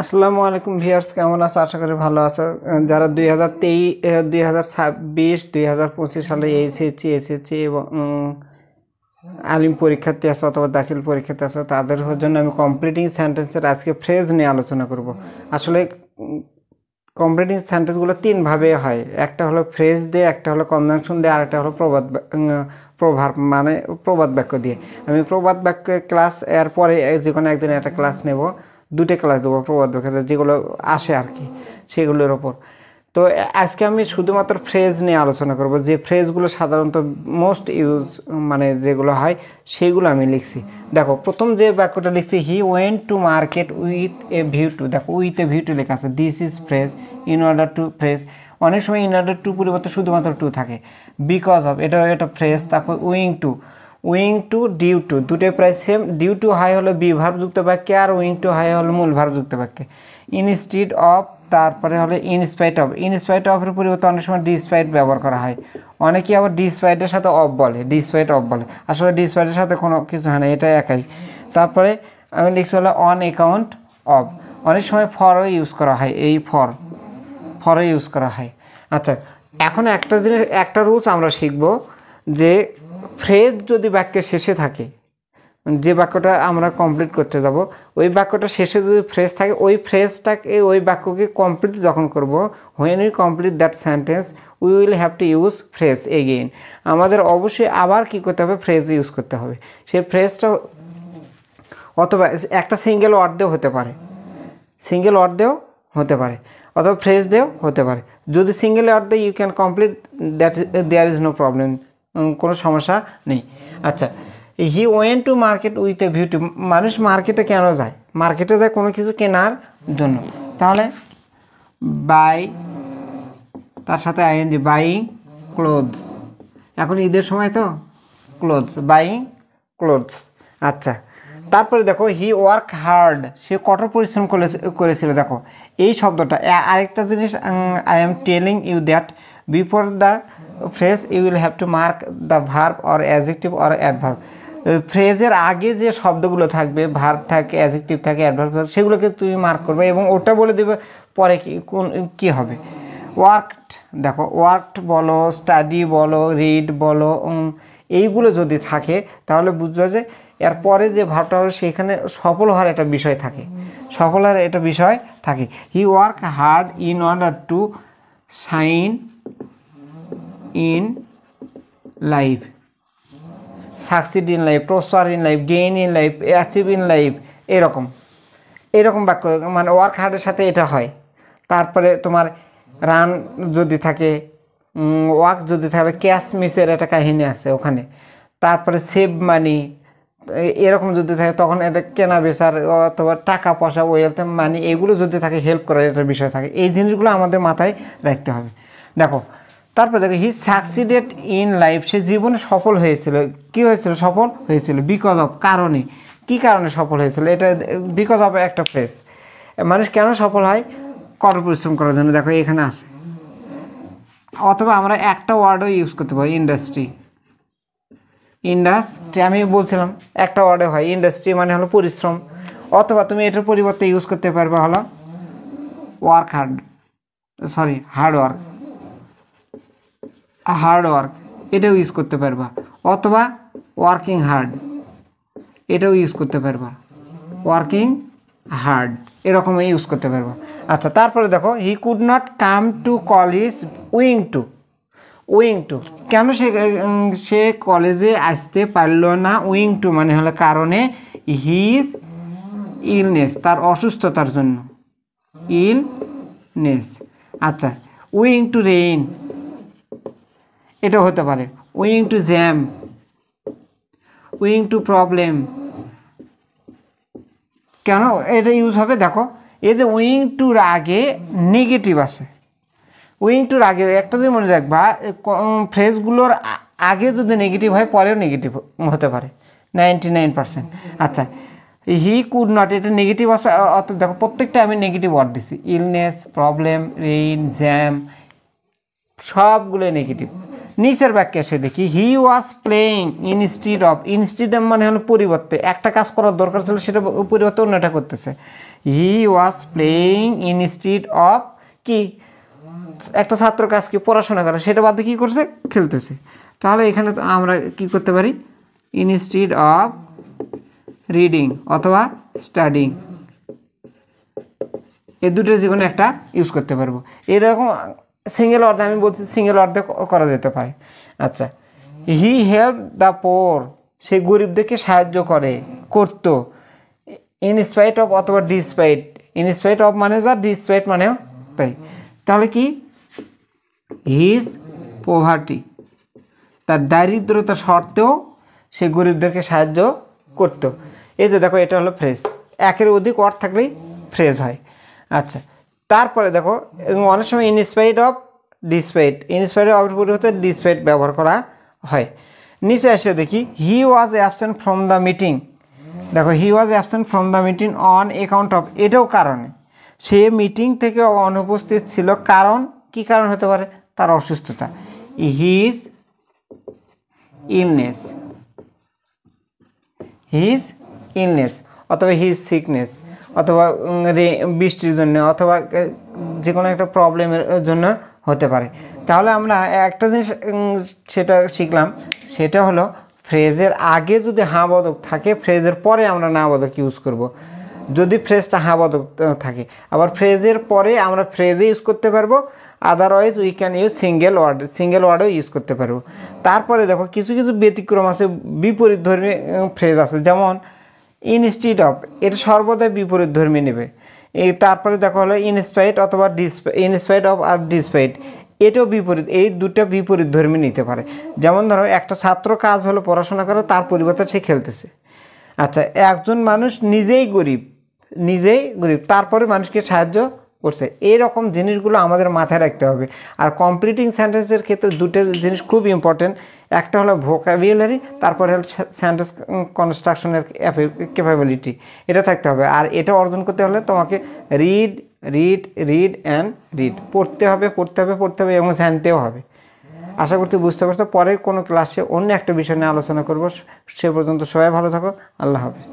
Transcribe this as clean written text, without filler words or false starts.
আসসালামু আলাইকুম ভিউয়ার্স, কেমন আছো? আশা করি ভালো আছো। যারা 2023 2025 সালে এসএসসি এবং আলিম পরীক্ষার্থী আছে অথবা দাখিল পরীক্ষার্থী আছে, তাদের জন্য আমি কমপ্লিটিং সেন্টেন্সের আজকে ফ্রেজ নিয়ে আলোচনা করব। আসলে কমপ্লিটিং সেন্টেন্সগুলো তিনভাবে হয়, একটা হলো ফ্রেজ দিয়ে, একটা হলো কনজাংশন দিয়ে, আর একটা হলো প্রভাব মানে প্রবাদ বাক্য দিয়ে। আমি প্রবাদ বাক্যের ক্লাস এর পরে যে কোনো একদিন একটা ক্লাস নেব, দুটো ক্লাস দেবো প্রবাদ বাক্য যেগুলো আসে আর কি, সেগুলোর ওপর। তো আজকে আমি শুধুমাত্র ফ্রেজ নিয়ে আলোচনা করব, যে ফ্রেজগুলো সাধারণত মোস্ট ইউজ মানে যেগুলো হয় সেগুলো আমি লিখছি। দেখো, প্রথম যে বাক্যটা লিখছি, হি went to market with a view two. দেখো, উইথ এ ভিউ টু লেখা আছে, this is phrase, in order to phrase. অনেক সময় ইন অর্ডার টু পরিবর্তে শুধুমাত্র টু থাকে। বিকজ অফ, এটা ফ্রেজ। তারপর উইং টু ডিউ টু, দুটোই প্রায় সেম। ডিউ টু হাই হলো বি ভার্বযুক্ত বাক্যে, আর উইং টু হাই হলো মূল ভার্বযুক্ত বাক্যে। ইনস্টিড অফ, তারপরে হলো ইনস্পাইট অফ। ইনস্পাইট অফের পরিবর্তে অনেক সময় ডিসপাইট ব্যবহার করা হয়। অনেকেই আবার ডিসপাইটের সাথে অফ বলে, ডিসপাইট অফ বলে। আসলে ডিসপাইটের সাথে কোনো কিছু হয় না, এটা একাই। তারপরে আমি লিখছি হলো অন অ্যাকাউন্ট অফ। অনেক সময় ফরও ইউজ করা হয়, এই ফরও ইউজ করা হয়। আচ্ছা, এখন একটা রুলস আমরা শিখব, যে ফ্রেজ যদি বাক্যের শেষে থাকে, যে বাক্যটা আমরা কমপ্লিট করতে যাব, ওই বাক্যটা শেষে যদি ফ্রেজ থাকে, ওই বাক্যকে কমপ্লিট যখন করব, when we complete that sentence we will have to use phrase again. আমাদের অবশ্যই আবার কি করতে হবে, ফ্রেজ ইউজ করতে হবে। সেই ফ্রেজটা অথবা একটা সিঙ্গেল ওয়ার্ড দিয়েও হতে পারে, অথবা ফ্রেজ দিয়েও হতে পারে। যদি সিঙ্গেল ওয়ার্ড দিয়ে you can complete that, there is no problem, কোনো সমস্যা নেই। আচ্ছা, he went to market with a view to. মানুষ মার্কেটে কেন যায়? মার্কেটে যায় কোনো কিছু কেনার জন্য। তাহলে বাই, তার সাথে আইএনজি, বাইং ক্লোথস। এখন ঈদের সময় তো, ক্লোথস, বাইং ক্লোথস। আচ্ছা, তারপরে দেখো, হি ওয়ার্ক হার্ড, সে কঠোর পরিশ্রম করেছিল। দেখো, এই শব্দটা আরেকটা জিনিস, I am telling you that before the phrase you will have to mark the verb or adjective or adverb. ফ্রেজের আগে যে শব্দগুলো থাকবে, ভার্ব থাকে, অ্যাডজেক্টিভ থাকে, অ্যাডভার্ব থাকে, সেগুলোকে তুমি মার্ক করবে এবং ওটা বলে দেবে পরে কী হবে। ওয়ার্কড, দেখো, ওয়ার্কড বলো, স্টাডি বলো, রিড বলো, এইগুলো যদি থাকে তাহলে বুঝবে যে এরপরে যে ভার্বটা হবে সেখানে সফল হওয়ার একটা বিষয় থাকে। He work hard in order to shine in life, succeed in life, prosper in life, gain in life, achieve in life, এরকম বাক্য, মানে ওয়ার্ক হার্ডের সাথে এটা হয়। তারপরে তোমার রান যদি থাকে, ওয়ার্ক যদি থাকে, ক্যাশ মিসের একটা কাহিনী আছে ওখানে। তারপরে সেভ মানি, এরকম যদি থাকে তখন এটা কেনা বেচার অথবা টাকা পয়সা, ওয়েলথ মানি, এগুলো যদি থাকে, হেল্প করার একটা বিষয় থাকে। এই জিনিসগুলো আমাদের মাথায় রাখতে হবে। দেখো, তারপর দেখো, হি সাকসিডেড ইন লাইফ, সে জীবনে সফল হয়েছিল। কি হয়েছিল? সফল হয়েছিল। বিকজ অফ, কারণে, কি কারণে সফল হয়েছিল? এটা বিকজ অফ একটা ফ্রেজ। মানুষ কেন সফল হয়? কঠোর পরিশ্রম করার জন্য। দেখো, এখানে আছে। অথবা আমরা একটা ওয়ার্ডও ইউজ করতে পারি, ইন্ডাস্ট্রি। আমি বলছিলাম একটা ওয়ার্ডে হয়, ইন্ডাস্ট্রি মানে হলো পরিশ্রম। অথবা তুমি এটার পরিবর্তে ইউজ করতে পারবে হলো হার্ড ওয়ার্ক, এটাও ইউজ করতে পারবা। অথবা ওয়ার্কিং হার্ড, এটাও ইউজ করতে পারবা। ওয়ার্কিং হার্ড, এরকমই ইউজ করতে পারবা। আচ্ছা, তারপরে দেখো, he could not come to college owing to, কেন সে কলেজে আসতে পারল না? উইং টু মানে হলো কারণে, হিজ ইলনেস, তার অসুস্থতার জন্য, ইলনেস। আচ্ছা, উইং টু রেইন, এটা হতে পারে। Owing to jam, owing to problem, কেন এটা ইউজ হবে? দেখো, এই যে উইং টুর আগে নেগেটিভ আছে, উইং টুর আগে একটা যদি মনে রাখবা, ফ্রেজগুলোর আগে যদি নেগেটিভ হয়, পরেও নেগেটিভ হতে পারে 99%। আচ্ছা, হি কুড নট, এটা নেগেটিভ আছে, অত দেখো প্রত্যেকটা আমি নেগেটিভ ওয়ার্ড দিছি। ইলনেস, প্রবলেম, রেইন, জ্যাম, সবগুলো নেগেটিভ। নিচের বাক্যে এসে দেখি, he was playing instead of মানে হলো পরিবর্তে, একটা কাজ করার দরকার ছিল সেটা পরিবর্তে অন্যটা করতেছে। হি ওয়াজ প্লেয়িং ইনস্টিড অফ কি, একটা ছাত্র কাজ কি পড়াশোনা করে সেটা বাদে কী করছে, খেলতেছে। তাহলে এখানে তো আমরা কি করতে পারি, ইনস্টিড অফ রিডিং অথবা স্টাডিং, এই দুটো যে কোনো একটা ইউজ করতে পারবো। এরকম সিঙ্গেল অর্থে আমি বলছি, সিঙ্গেল অর্থে করা যেতে পারে। আচ্ছা, হি হেল্প দ্য পোর, সে গরিবদেরকে সাহায্য করতো। ইনস্পাইট অফ অথবা ডিসপাইট, ইনস্পাইট অফ মানে যা, ডিসপাইট মানেও তাই। তাহলে কি, হিজ পোভার্টি, তার দারিদ্রতা সত্ত্বেও সে গরিবদেরকে সাহায্য করতো। এই যে দেখো, এটা হলো ফ্রেজ, একের অধিক অর্থ থাকলেই ফ্রেজ হয়। আচ্ছা, তারপরে দেখো অনেক সময় in spite of despite, in spite of পরিবর্তে ডিসপাইট ব্যবহার করা হয়। নিচে এসে দেখি, he was absent from the meeting. দেখো, he was absent from the meeting on account of, এটাও কারণে, সে মিটিং থেকে অনুপস্থিত ছিল, কারণ কি কারণ হতে পারে, তার অসুস্থতা, হিজ ইলনেস, হিজ ইলনেস অথবা হিজ সিকনেস, অথবা বৃষ্টির জন্য, অথবা যে কোনো একটা প্রবলেমের জন্য হতে পারে। তাহলে আমরা একটা জিনিস সেটা শিখলাম, সেটা হলো ফ্রেজের আগে যদি হ্যাঁ বোধক থাকে, ফ্রেজের পরে আমরা না বোধক ইউজ করব। যদি ফ্রেজটা হ্যাঁ বোধক থাকে, আবার ফ্রেজের পরে আমরা ফ্রেজে ইউজ করতে পারবো, otherwise we can use single word, single ওয়ার্ডও ইউজ করতে পারবো। তারপরে দেখো কিছু কিছু ব্যতিক্রম আছে, বিপরীত ধর্মী ফ্রেজ আছে, যেমন ইনস্টিড অফ, এটা সর্বদাই বিপরীত ধর্মী নেবে। এই তারপরে দেখো হলো ইনস্পাইট অথবা ইনস্পাইট অফ আর ডিসপাইট, এটাও বিপরীত, এই দুটো বিপরীত ধর্মী নিতে পারে। যেমন ধরো একটা ছাত্র কাজ হলো পড়াশোনা করে, তার পরিবর্তে সে খেলতেছে। আচ্ছা, একজন মানুষ নিজেই গরিব, তারপরে মানুষকে সাহায্য করছে। এইরকম জিনিসগুলো আমাদের মাথায় রাখতে হবে। আর কমপ্লিটিং সেন্টেন্সের ক্ষেত্রে দুটো জিনিস খুব ইম্পর্টেন্ট, একটা হলো ভোকাবুলারি, তারপরে হলো সেন্টেন্স কনস্ট্রাকশনের ক্যাপাবিলিটি, এটা থাকতে হবে। আর এটা অর্জন করতে হলে তোমাকে রিড অ্যান্ড রিড, পড়তে হবে এবং জানতেও হবে। আশা করছি বুঝতে পারছো। পরের কোনো ক্লাসে অন্য একটা বিষয় নিয়ে আলোচনা করব। সে পর্যন্ত সবাই ভালো থাকো। আল্লাহ হাফিজ।